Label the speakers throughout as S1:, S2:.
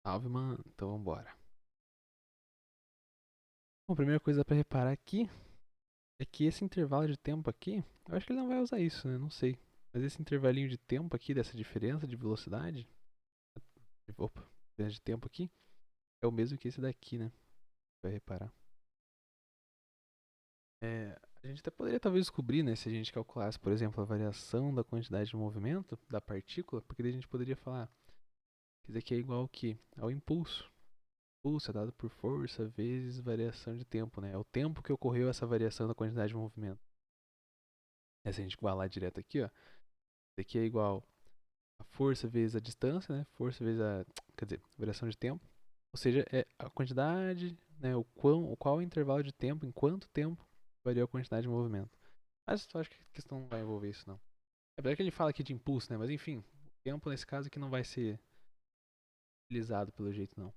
S1: Salve, mano. Então vambora. Bom, a primeira coisa pra reparar aqui é que esse intervalo de tempo aqui, eu acho que ele não vai usar isso, né? Não sei. Mas esse intervalinho de tempo aqui, dessa diferença de velocidade, opa, diferença de tempo aqui, é o mesmo que esse daqui, né? Vai reparar. A gente até poderia talvez descobrir, né? Se a gente calculasse, por exemplo, a variação da quantidade de movimento da partícula, porque daí a gente poderia falar que isso aqui é igual ao que? Ao impulso. Impulso é dado por força vezes variação de tempo, né? É o tempo que ocorreu essa variação da quantidade de movimento. Se a gente igualar direto aqui, ó, isso aqui é igual a força vezes a distância, né? Força vezes a, quer dizer, variação de tempo. Ou seja, é a quantidade, né? Qual é o intervalo de tempo, em quanto tempo variou a quantidade de movimento. Mas eu acho que a questão não vai envolver isso, não. É verdade que ele fala aqui de impulso, né? Mas enfim, o tempo nesse caso aqui não vai ser utilizado pelo jeito, não.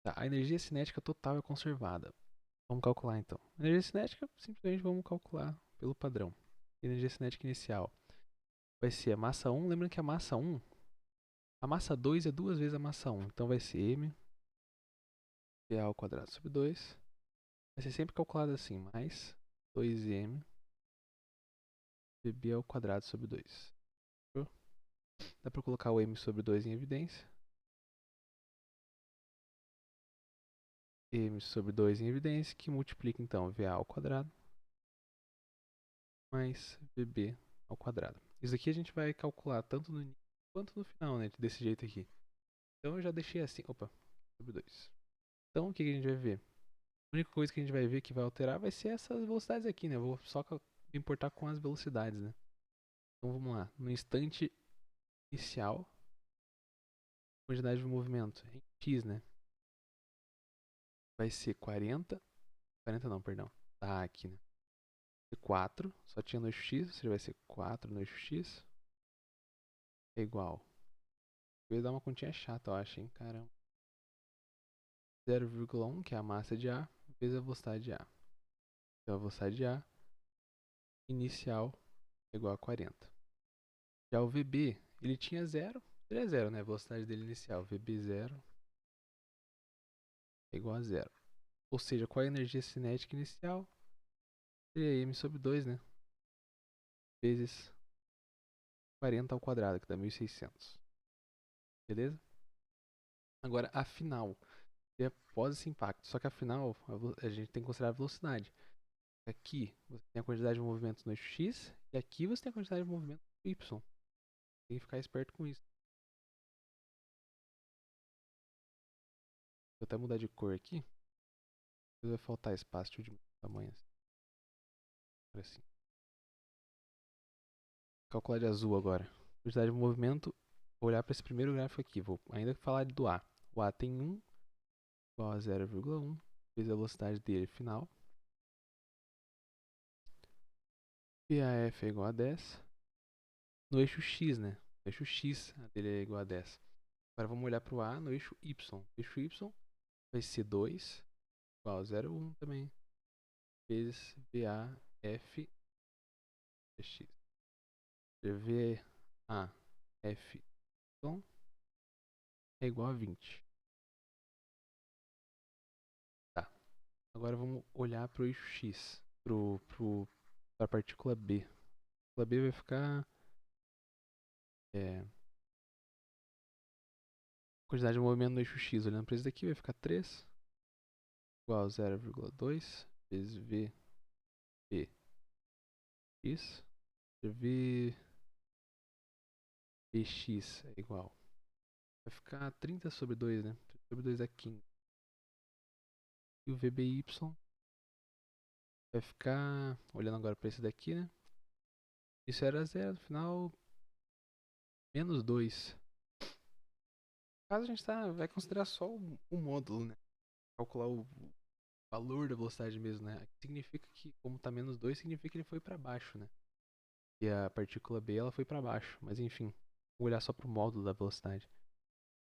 S1: Tá, a energia cinética total é conservada. Vamos calcular então. A energia cinética, simplesmente vamos calcular pelo padrão. Energia cinética inicial vai ser a massa 1. Lembrando que a massa 2 é duas vezes a massa 1. Então vai ser m PA ao quadrado sobre 2. Vai ser sempre calculado assim, mais 2m VB ao quadrado sobre 2. Dá para colocar o m sobre 2 em evidência. M sobre 2 em evidência, que multiplica então VA ao quadrado mais VB ao quadrado. Isso aqui a gente vai calcular tanto no início quanto no final, né? Desse jeito aqui. Então eu já deixei assim, opa, sobre 2. Então o que a gente vai ver? A única coisa que a gente vai ver que vai alterar vai ser essas velocidades aqui, né? Eu vou só me importar com as velocidades, né? Então vamos lá. No instante inicial, quantidade de movimento em x, né? Vai ser 40. 40 não, perdão. Tá aqui, né? 4, só tinha no eixo x, ou seja, vai ser 4 no eixo x. É igual. Eu ia dar uma continha chata, eu acho, hein? Caramba. 0,1, que é a massa de A, vezes a velocidade de A. Então a velocidade de A inicial é igual a 40. Já o VB, ele tinha 0. Ele é 0, né? A velocidade dele inicial. VB 0 é igual a 0. Ou seja, qual é a energia cinética inicial? Seria m sobre 2, né? Vezes 40 ao quadrado, que dá 1600. Beleza? Agora, afinal, é após esse impacto. Só que afinal, a gente tem que considerar a velocidade. Aqui você tem a quantidade de movimento no eixo x e aqui você tem a quantidade de movimento no y. Tem que ficar esperto com isso. Vou até mudar de cor aqui. Vai faltar espaço de tamanho assim. Calcular de azul agora. Quantidade de movimento. Vou olhar para esse primeiro gráfico aqui. Vou ainda falar do A. O A tem 1 igual a 0,1 vezes a velocidade dele final. PAF é igual a 10. No eixo X, né? No eixo X a dele é igual a 10. Agora vamos olhar para o A no eixo Y. O eixo Y vai ser 2 igual a 0,1 também. Vezes VAF X. VAF Y é igual a 20. Tá. Agora vamos olhar para o eixo X. Para a partícula B. A partícula B vai ficar. Quantidade de movimento no eixo X. Olhando para isso daqui, vai ficar 3 igual a 0,2 vezes VX. VX é igual. Vai ficar 30 sobre 2, né? 30 sobre 2 é 15. E o VBY vai ficar. Olhando agora para esse daqui, né? Isso era 0, no final. Menos 2. No caso, a gente vai considerar só o módulo, né? Calcular o valor da velocidade mesmo, né? Significa que, como tá menos 2, significa que ele foi para baixo, né? E a partícula B, ela foi para baixo. Mas enfim, vou olhar só pro módulo da velocidade.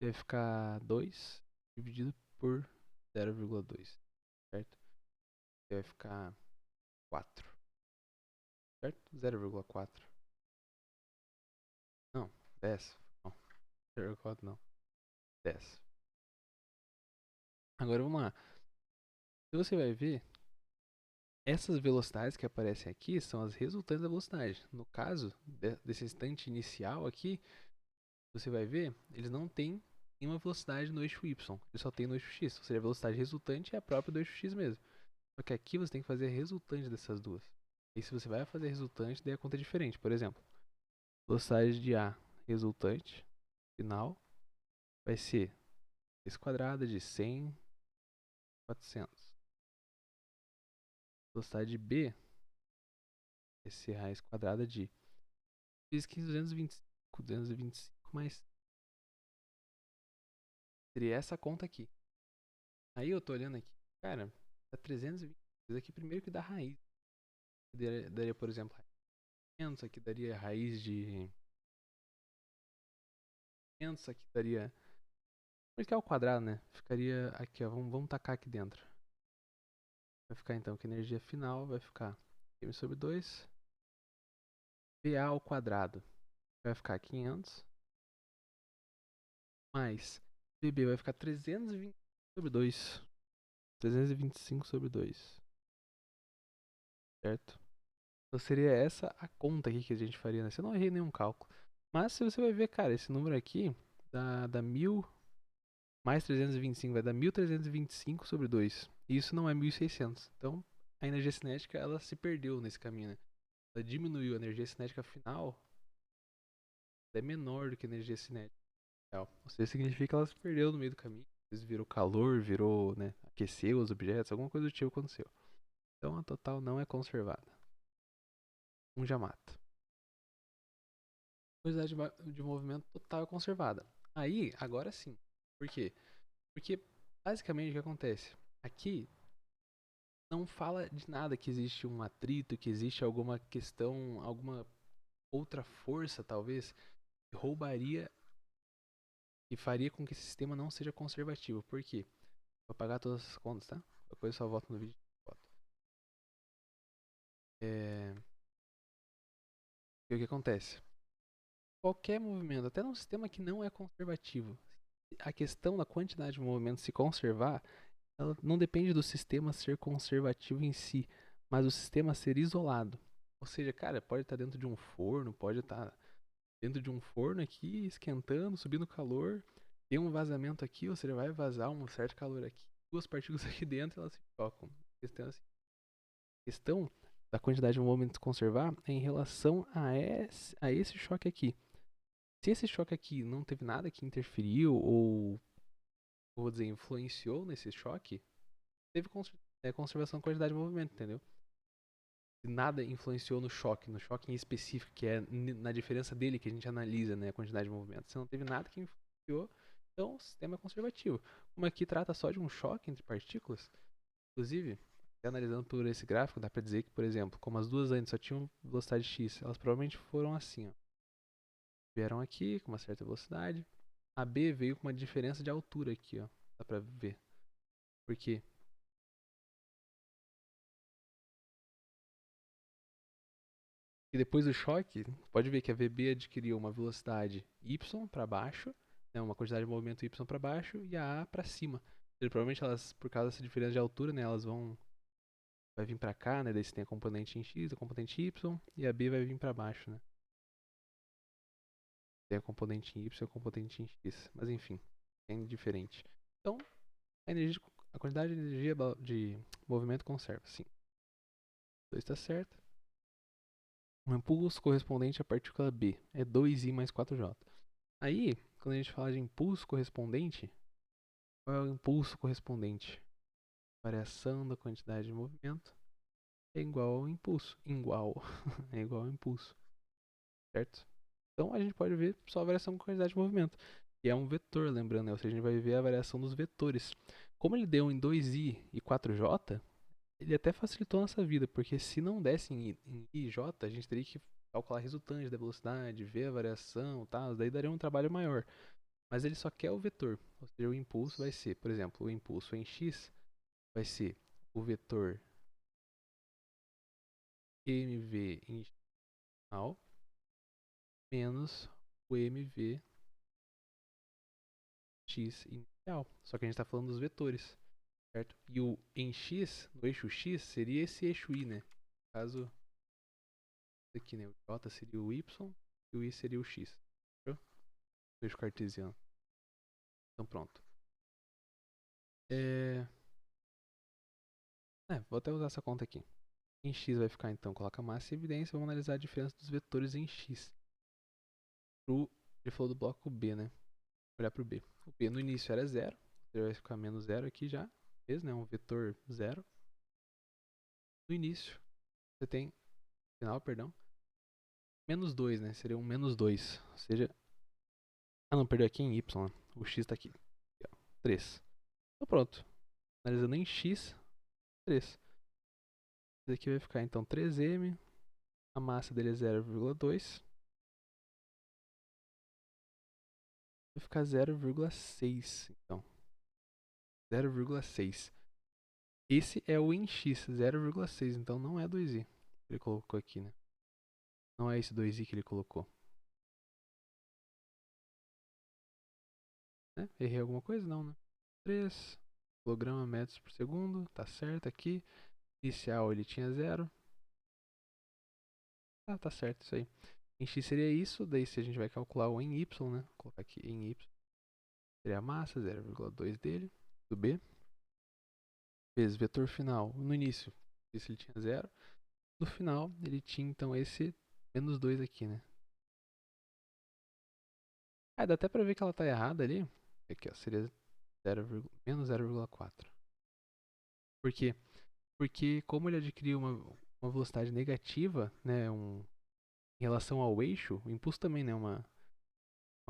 S1: Vai ficar 2 dividido por 0,2, certo? Vai ficar 4, certo? 0,4. Não, 10. Não, 0,4 não. 10. Agora vamos lá. Se você vai ver, essas velocidades que aparecem aqui são as resultantes da velocidade. No caso desse instante inicial aqui, você vai ver, eles não têm nenhuma velocidade no eixo Y, ele só tem no eixo X. Ou seja, a velocidade resultante é a própria do eixo X mesmo. Só que aqui você tem que fazer a resultante dessas duas. E se você vai fazer a resultante, daí a conta é diferente. Por exemplo, velocidade de A resultante final vai ser raiz quadrada de 100, 400. Velocidade de B vai ser raiz quadrada de vezes 15, 225, 225 mais. Seria essa conta aqui. Aí eu tô olhando aqui, cara, dá 320. Isso aqui primeiro que dá raiz. Daria, por exemplo, raiz de 500, aqui daria raiz de 500, aqui daria. Porque é o quadrado, né? Ficaria aqui, ó. Vamos tacar aqui dentro. Vai ficar então que a energia final vai ficar m sobre 2 VA ao quadrado. Vai ficar 500 mais VB vai ficar 320 sobre 2. 325 sobre 2. Certo? Então seria essa a conta aqui que a gente faria, né? Você não errei nenhum cálculo. Mas se você vai ver, cara, esse número aqui dá 1000 mais 325 vai dar 1325 sobre 2. E isso não é 1600. Então a energia cinética ela se perdeu nesse caminho, né? Ela diminuiu. A energia cinética final é menor do que a energia cinética real. Ou seja, significa que ela se perdeu no meio do caminho. Às vezes virou calor, virou, né, aqueceu os objetos, alguma coisa do tipo aconteceu. Então a total não é conservada. Já mata. A velocidade de movimento total é conservada. Aí, agora sim. Por quê? Porque basicamente o que acontece? Aqui não fala de nada que existe um atrito, que existe alguma questão, alguma outra força talvez que roubaria e faria com que esse sistema não seja conservativo. Por quê? Vou apagar todas as contas, tá? Depois eu só volto no vídeo. E o que acontece? Qualquer movimento, até num sistema que não é conservativo, a questão da quantidade de movimento se conservar, ela não depende do sistema ser conservativo em si, mas o sistema ser isolado. Ou seja, cara, pode estar dentro de um forno, pode estar dentro de um forno aqui, esquentando, subindo calor, tem um vazamento aqui, ou seja, vai vazar um certo calor aqui, duas partículas aqui dentro, elas se chocam. A questão da quantidade de movimento se conservar é em relação a esse choque aqui. Se esse choque aqui não teve nada que interferiu ou vou dizer, influenciou nesse choque, teve conservação da quantidade de movimento, entendeu? Nada influenciou no choque em específico, que é na diferença dele que a gente analisa, né, a quantidade de movimento. Se não teve nada que influenciou, então o sistema é conservativo. Como aqui trata só de um choque entre partículas, inclusive, analisando por esse gráfico, dá pra dizer que, por exemplo, como as duas antes só tinham velocidade x, elas provavelmente foram assim, ó. Vieram aqui com uma certa velocidade. A B veio com uma diferença de altura aqui, ó. Dá pra ver. Por quê? E depois do choque, pode ver que a VB adquiriu uma velocidade y para baixo, né, uma quantidade de movimento y para baixo e a A para cima. E, provavelmente elas, por causa dessa diferença de altura, né, elas vai vir para cá, né, daí você tem a componente em x, a componente em y e a B vai vir para baixo, né. Tem a componente em y e a componente em x, mas enfim, é indiferente. Então, a quantidade de energia de movimento conserva, sim. Isso está certo. O impulso correspondente à partícula B é 2I mais 4J. Aí, quando a gente fala de impulso correspondente, qual é o impulso correspondente? Variação da quantidade de movimento é igual ao impulso. É igual ao impulso. Certo? Então a gente pode ver só a variação da quantidade de movimento. E é um vetor, lembrando, né? Ou seja, a gente vai ver a variação dos vetores. Como ele deu em 2i e 4j, ele até facilitou a nossa vida, porque se não desse em i e j, a gente teria que calcular a resultante da velocidade, ver a variação e tal, daí daria um trabalho maior. Mas ele só quer o vetor, ou seja, o impulso vai ser, por exemplo, o impulso em x vai ser o vetor mv inicial menos o mv x inicial. Só que a gente está falando dos vetores, certo? E o em x, no eixo x, seria esse eixo y, né? No caso, isso aqui, né? O j seria o y e o i seria o x. Fechou? O eixo cartesiano. Então pronto. Vou até usar essa conta aqui. Em x vai ficar então, coloca massa e evidência. Vamos analisar a diferença dos vetores em x. Ele falou do bloco B, né? Vou olhar para o B. O B no início era 0. Ele vai ficar menos 0 aqui já. Beleza, né? Um vetor 0. No início, você tem, final, perdão, menos 2, né? Seria um menos 2. Ou seja, não, perdeu aqui em y, né? O x está aqui. 3. Então pronto. Analisando em x, 3. Isso aqui vai ficar então 3m. A massa dele é 0,2. Vai ficar 0,6, então. 0,6. Esse é o em x, 0,6, então não é 2i que ele colocou aqui, né? Não é esse 2i que ele colocou. Né? Errei alguma coisa? Não, né? 3 kg metros por segundo, tá certo aqui. Inicial ele tinha 0. Ah, tá certo isso aí. Em x seria isso, daí se a gente vai calcular o em y, né? Vou colocar aqui em y. Seria a massa, 0,2 dele, do B. Vezes vetor final, no início, esse ele tinha 0. No final, ele tinha então esse menos 2 aqui, né? Dá até pra ver que ela tá errada ali. Aqui, ó, seria menos 0,4. Por quê? Porque como ele adquiriu uma velocidade negativa, né, em relação ao eixo, o impulso também, né, uma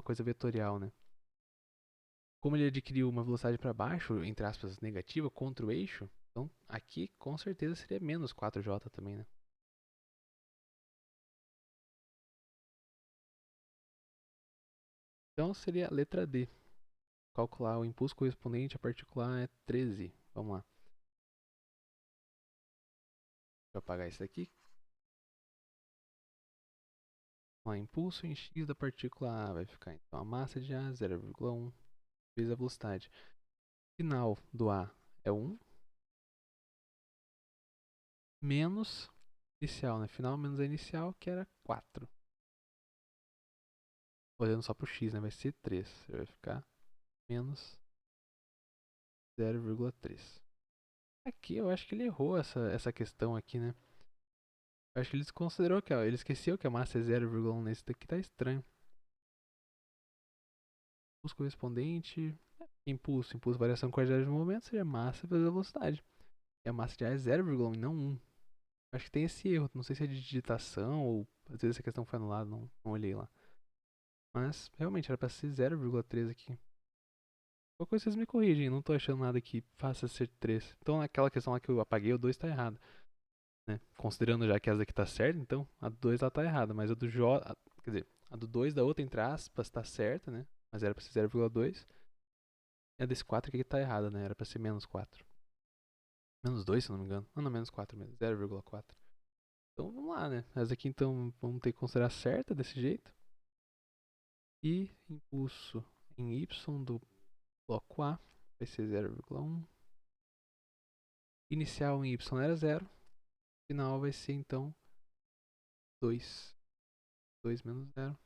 S1: coisa vetorial, né? Como ele adquiriu uma velocidade para baixo, entre aspas, negativa, contra o eixo, então aqui com certeza seria menos 4j também, né? Então seria a letra D. Calcular o impulso correspondente à particular é 13. Vamos lá. Deixa eu apagar isso aqui. Vamos lá, impulso em x da partícula A vai ficar então a massa de A 0,1 vezes a velocidade. Final do A é 1 menos inicial, né? Final menos a inicial, que era 4. Olhando só para o x, né? Vai ser 3. Vai ficar menos 0,3. Aqui eu acho que ele errou essa questão aqui, né? Eu acho que ele desconsiderou que, ó, ele esqueceu que a massa é 0,1 nesse daqui, tá estranho. Impulso correspondente, impulso, variação com quantidade de movimento, seria massa vezes a velocidade. E a massa de ar é 0,1 e não 1. Acho que tem esse erro, não sei se é de digitação ou às vezes essa questão foi anulada, não olhei lá. Mas realmente era pra ser 0,3 aqui. Qualquer coisa vocês me corrigem, não tô achando nada que faça ser 3. Então aquela questão lá que eu apaguei, o 2 tá errado. Né? Considerando já que essa daqui tá certa, então a do 2 ela tá errada. Mas a do J, quer dizer, a do 2 da outra, entre aspas, tá certa, né? Mas era pra ser 0,2. E a desse 4 aqui tá errada, né? Era pra ser menos 4. Menos 2, se não me engano. Não, menos 4 mesmo. 0,4. Então vamos lá, né? Essa aqui então vamos ter que considerar certa desse jeito. E impulso em Y do bloco A vai ser 0,1. Inicial em Y era 0. Final vai ser então 2. 2 menos 0.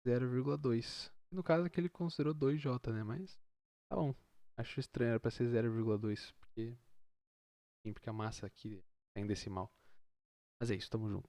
S1: 0,2. No caso aqui ele considerou 2J, né? Mas tá bom. Acho estranho, era pra ser 0,2. Porque a massa aqui é em decimal. Mas é isso, tamo junto.